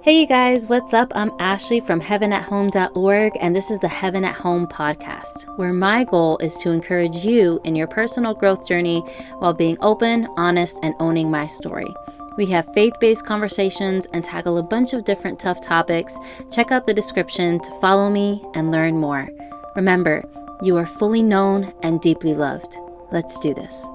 Hey you guys, what's up? I'm Ashley from heavenathome.org, and this is the Heaven at Home podcast, where my goal is to encourage you in your personal growth journey while being open, honest, and owning my story. We have faith-based conversations and tackle a bunch of different tough topics. Check out the description to follow me and learn more. Remember, you are fully known and deeply loved. Let's do this.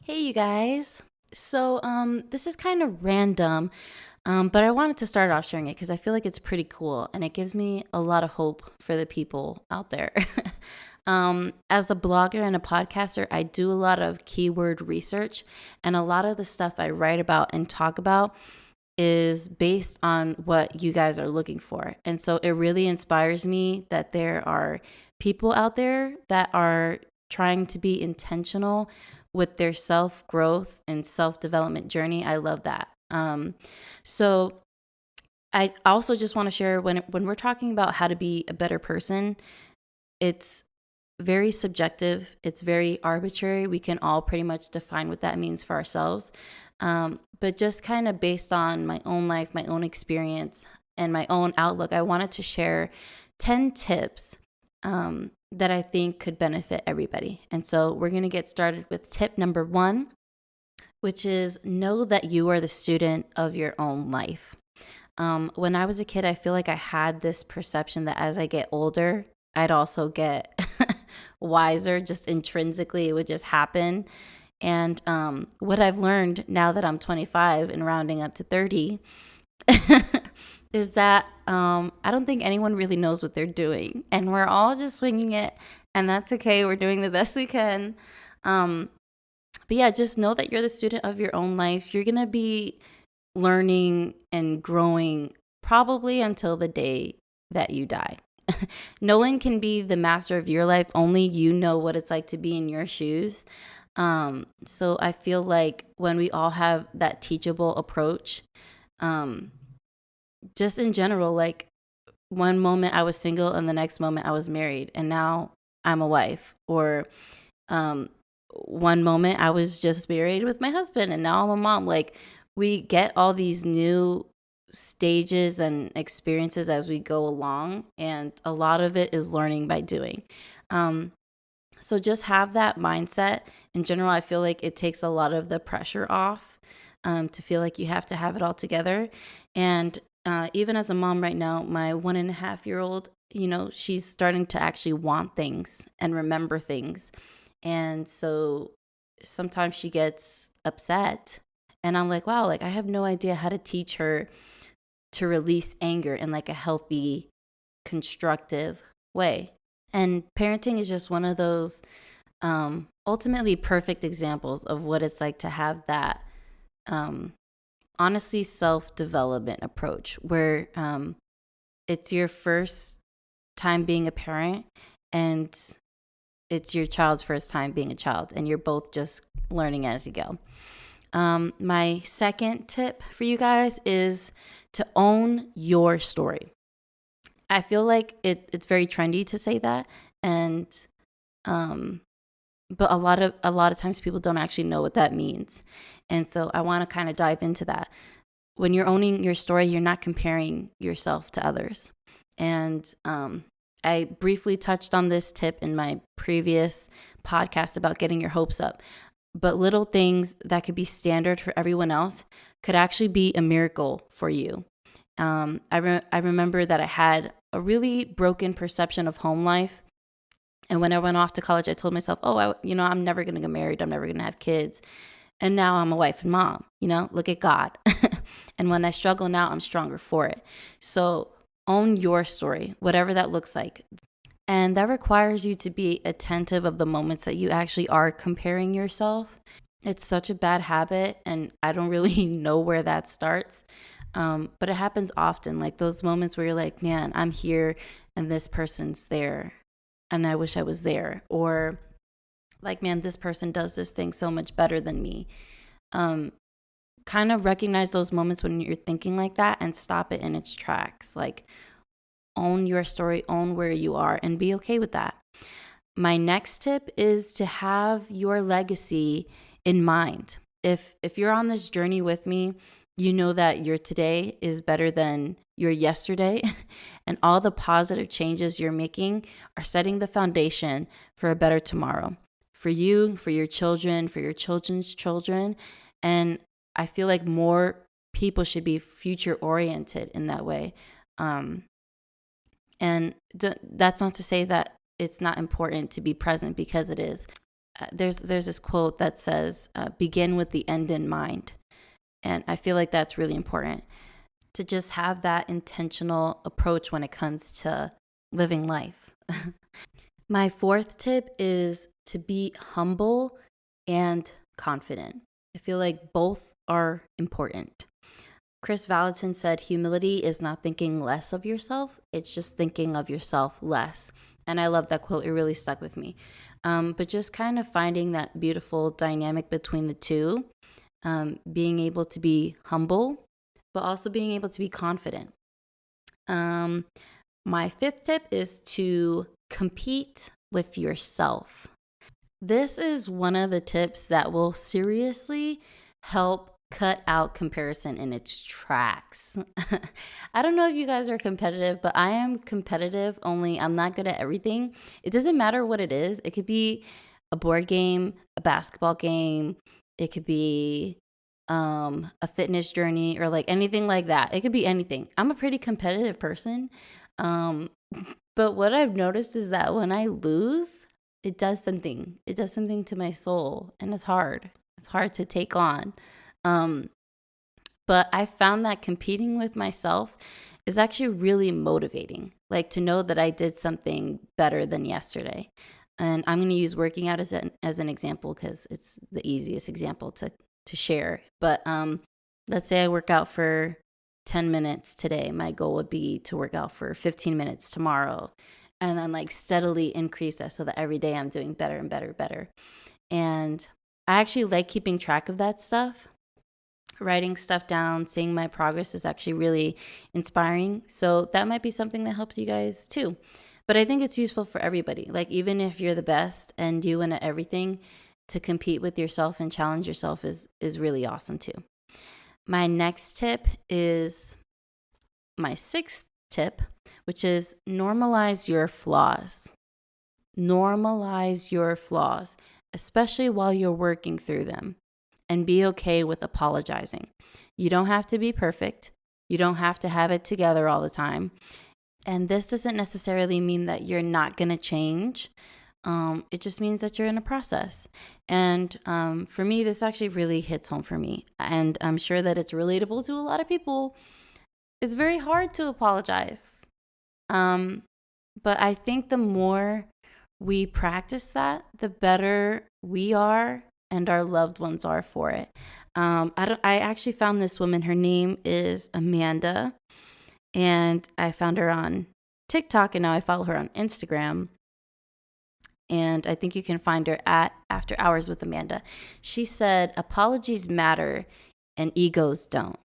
Hey you guys. So this is kind of random, but I wanted to start off sharing it because I feel like it's pretty cool and it gives me a lot of hope for the people out there. As a blogger and a podcaster, I do a lot of keyword research, and a lot of the stuff I write about and talk about is based on what you guys are looking for. And so it really inspires me that there are people out there that are trying to be intentional with their self-growth and self-development journey. I love that. So I also just want to share when we're talking about how to be a better person, it's very subjective. It's very arbitrary. We can all pretty much define what that means for ourselves. But just kind of based on my own life, my own experience, and my own outlook, I wanted to share 10 tips that I think could benefit everybody. And so we're going to get started with tip number 1, which is know that you are the student of your own life. When I was a kid, I feel like I had this perception that as I get older, I'd also get wiser, just intrinsically, it would just happen. And what I've learned now that I'm 25 and rounding up to 30 is that I don't think anyone really knows what they're doing, and we're all just swinging it, and that's okay. We're doing the best we can. But yeah, just know that you're the student of your own life. You're gonna be learning and growing probably until the day that you die. No one can be the master of your life. Only you know what it's like to be in your shoes. So I feel like when we all have that teachable approach, just in general, like one moment I was single and the next moment I was married and now I'm a wife. Or one moment I was just married with my husband and now I'm a mom. Like we get all these new stages and experiences as we go along, and a lot of it is learning by doing. So just have that mindset. In general, I feel like it takes a lot of the pressure off to feel like you have to have it all together. And even as a mom right now, my 1.5-year-old, she's starting to actually want things and remember things. And so sometimes she gets upset and I'm like, wow, like I have no idea how to teach her to release anger in like a healthy, constructive way. And parenting is just one of those ultimately perfect examples of what it's like to have that honestly self-development approach where it's your first time being a parent and it's your child's first time being a child, and you're both just learning as you go. My second tip for you guys is to own your story. I feel like it's very trendy to say that, and but a lot of times people don't actually know what that means. And so I want to kind of dive into that. When you're owning your story, you're not comparing yourself to others. And I briefly touched on this tip in my previous podcast about getting your hopes up. But little things that could be standard for everyone else could actually be a miracle for you. I remember that I had a really broken perception of home life. And when I went off to college, I told myself, I'm never going to get married. I'm never going to have kids. And now I'm a wife and mom, look at God. And when I struggle now, I'm stronger for it. So own your story, whatever that looks like. And that requires you to be attentive of the moments that you actually are comparing yourself. It's such a bad habit, and I don't really know where that starts. But it happens often, like those moments where you're like, man, I'm here and this person's there and I wish I was there. Or like, man, this person does this thing so much better than me. Kind of recognize those moments when you're thinking like that and stop it in its tracks. Like, own your story, own where you are, and be okay with that. My next tip is to have your legacy in mind. if you're on this journey with me, you know that your today is better than your yesterday, and all the positive changes you're making are setting the foundation for a better tomorrow for you, for your children, for your children's children. And I feel like more people should be future oriented in that way. And that's not to say that it's not important to be present, because it is. There's this quote that says, begin with the end in mind. And I feel like that's really important, to just have that intentional approach when it comes to living life. My fourth tip is to be humble and confident. I feel like both are important. Chris Valentin said, humility is not thinking less of yourself, it's just thinking of yourself less. And I love that quote. It really stuck with me. But just kind of finding that beautiful dynamic between the two, being able to be humble, but also being able to be confident. My fifth tip is to compete with yourself. This is one of the tips that will seriously help cut out comparison in its tracks. I don't know if you guys are competitive, but I am competitive, only I'm not good at everything. It doesn't matter what it is. It could be a board game, a basketball game. It could be a fitness journey, or like anything like that. It could be anything. I'm a pretty competitive person. But what I've noticed is that when I lose, it does something. It does something to my soul, and it's hard. It's hard to take on. But I found that competing with myself is actually really motivating. Like, to know that I did something better than yesterday. And I'm going to use working out as an example, because it's the easiest example to share. But let's say I work out for 10 minutes today. My goal would be to work out for 15 minutes tomorrow, and then like steadily increase that, so that every day I'm doing better and better. And I actually like keeping track of that stuff. Writing stuff down, seeing my progress is actually really inspiring. So that might be something that helps you guys too. But I think it's useful for everybody. Like, even if you're the best and you win at everything, to compete with yourself and challenge yourself is really awesome too. My next tip is my sixth tip, which is normalize your flaws. Normalize your flaws, especially while you're working through them, and be okay with apologizing. You don't have to be perfect. You don't have to have it together all the time. And this doesn't necessarily mean that you're not going to change. It just means that you're in a process. And for me, this actually really hits home for me. And I'm sure that it's relatable to a lot of people. It's very hard to apologize. But I think the more we practice that, the better we are and our loved ones are for it. I actually found this woman. Her name is Amanda, and I found her on TikTok, and now I follow her on Instagram. And I think you can find her at After Hours with Amanda. She said, apologies matter and egos don't.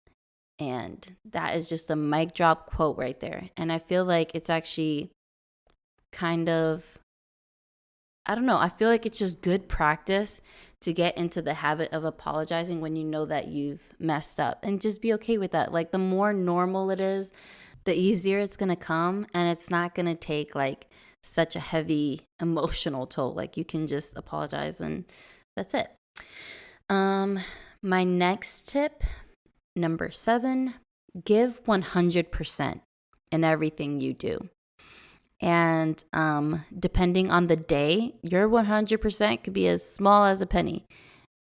And that is just a mic drop quote right there. And I feel like it's actually kind of, I don't know, I feel like it's just good practice to get into the habit of apologizing when you know that you've messed up, and just be okay with that. Like, the more normal it is, the easier it's going to come, and it's not going to take like such a heavy emotional toll. Like, you can just apologize and that's it. My next tip, number 7, give 100% in everything you do. And depending on the day, your 100% could be as small as a penny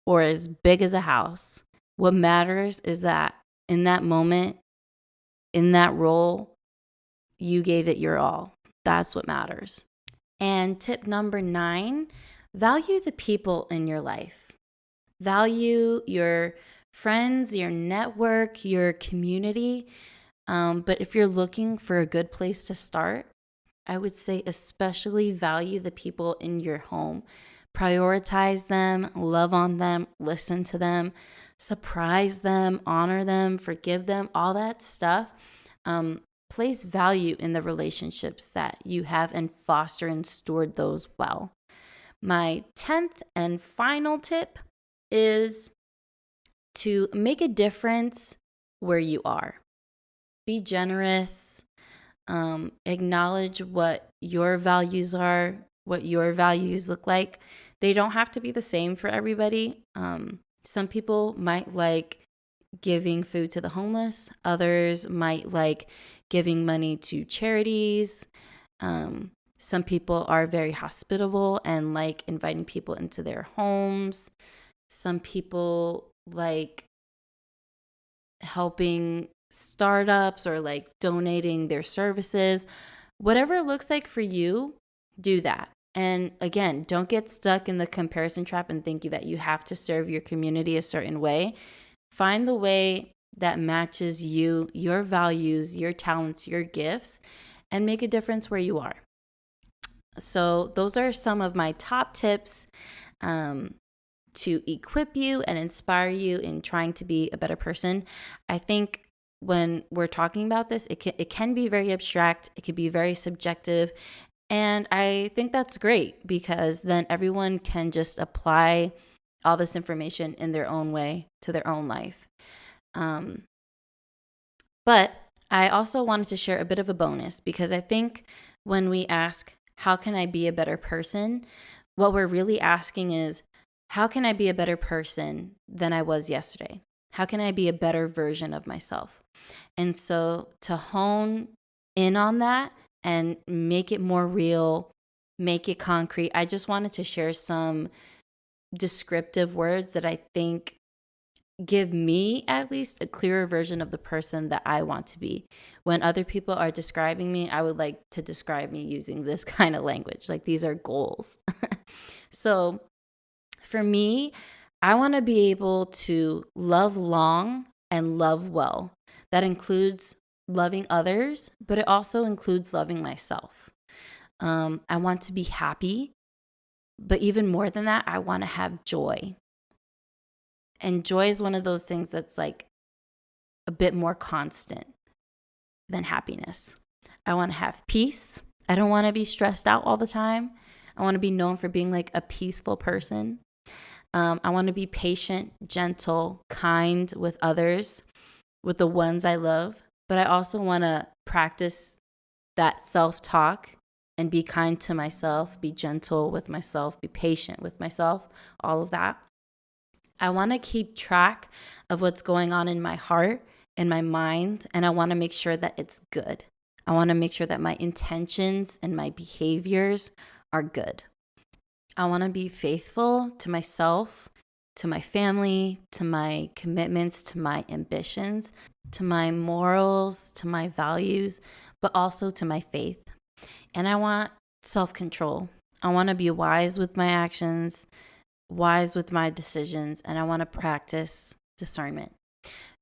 or as big as a house. What matters is that in that moment, in that role, you gave it your all. That's what matters. And tip number 9, value the people in your life. Value your friends, your network, your community. But if you're looking for a good place to start, I would say especially value the people in your home. Prioritize them, love on them, listen to them, surprise them, honor them, forgive them, all that stuff. Place value in the relationships that you have and foster and steward those well. My 10th and final tip is to make a difference where you are. Be generous, acknowledge what your values are, what your values look like. They don't have to be the same for everybody. Some people might like giving food to the homeless. Others might like giving money to charities. Some people are very hospitable and like inviting people into their homes. Some people like helping startups or like donating their services. Whatever it looks like for you, do that. And again, don't get stuck in the comparison trap and think that you have to serve your community a certain way. Find the way that matches you, your values, your talents, your gifts, and make a difference where you are. So those are some of my top tips to equip you and inspire you in trying to be a better person. I think when we're talking about this, it can be very abstract. It can be very subjective. And I think that's great because then everyone can just apply all this information in their own way to their own life. But I also wanted to share a bit of a bonus because I think when we ask, how can I be a better person? What we're really asking is, how can I be a better person than I was yesterday? How can I be a better version of myself? And so to hone in on that and make it more real, make it concrete, I just wanted to share some descriptive words that I think give me at least a clearer version of the person that I want to be. When other people are describing me, I would like to describe me using this kind of language. Like these are goals. So for me, I want to be able to love long and love well. That includes loving others, but it also includes loving myself. I want to be happy, but even more than that, I want to have joy. And joy is one of those things that's like a bit more constant than happiness. I want to have peace. I don't want to be stressed out all the time. I want to be known for being like a peaceful person. I want to be patient, gentle, kind with others, with the ones I love. But I also want to practice that self-talk and be kind to myself, be gentle with myself, be patient with myself, all of that. I want to keep track of what's going on in my heart and my mind, and I want to make sure that it's good. I want to make sure that my intentions and my behaviors are good. I want to be faithful to myself, to my family, to my commitments, to my ambitions, to my morals, to my values, but also to my faith. And I want self-control. I want to be wise with my actions, wise with my decisions, and I want to practice discernment.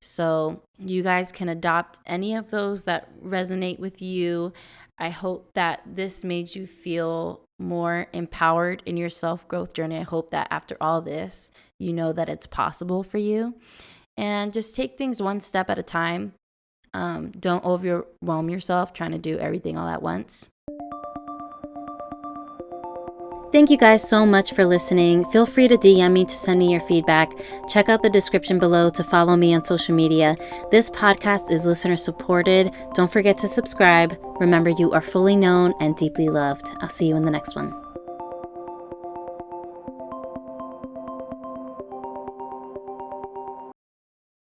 So you guys can adopt any of those that resonate with you. I hope that this made you feel more empowered in your self-growth journey. I hope that after all this, you know that it's possible for you. And just take things one step at a time. Don't overwhelm yourself trying to do everything all at once. Thank you guys so much for listening. Feel free to DM me to send me your feedback. Check out the description below to follow me on social media. This podcast is listener supported. Don't forget to subscribe. Remember, you are fully known and deeply loved. I'll see you in the next one.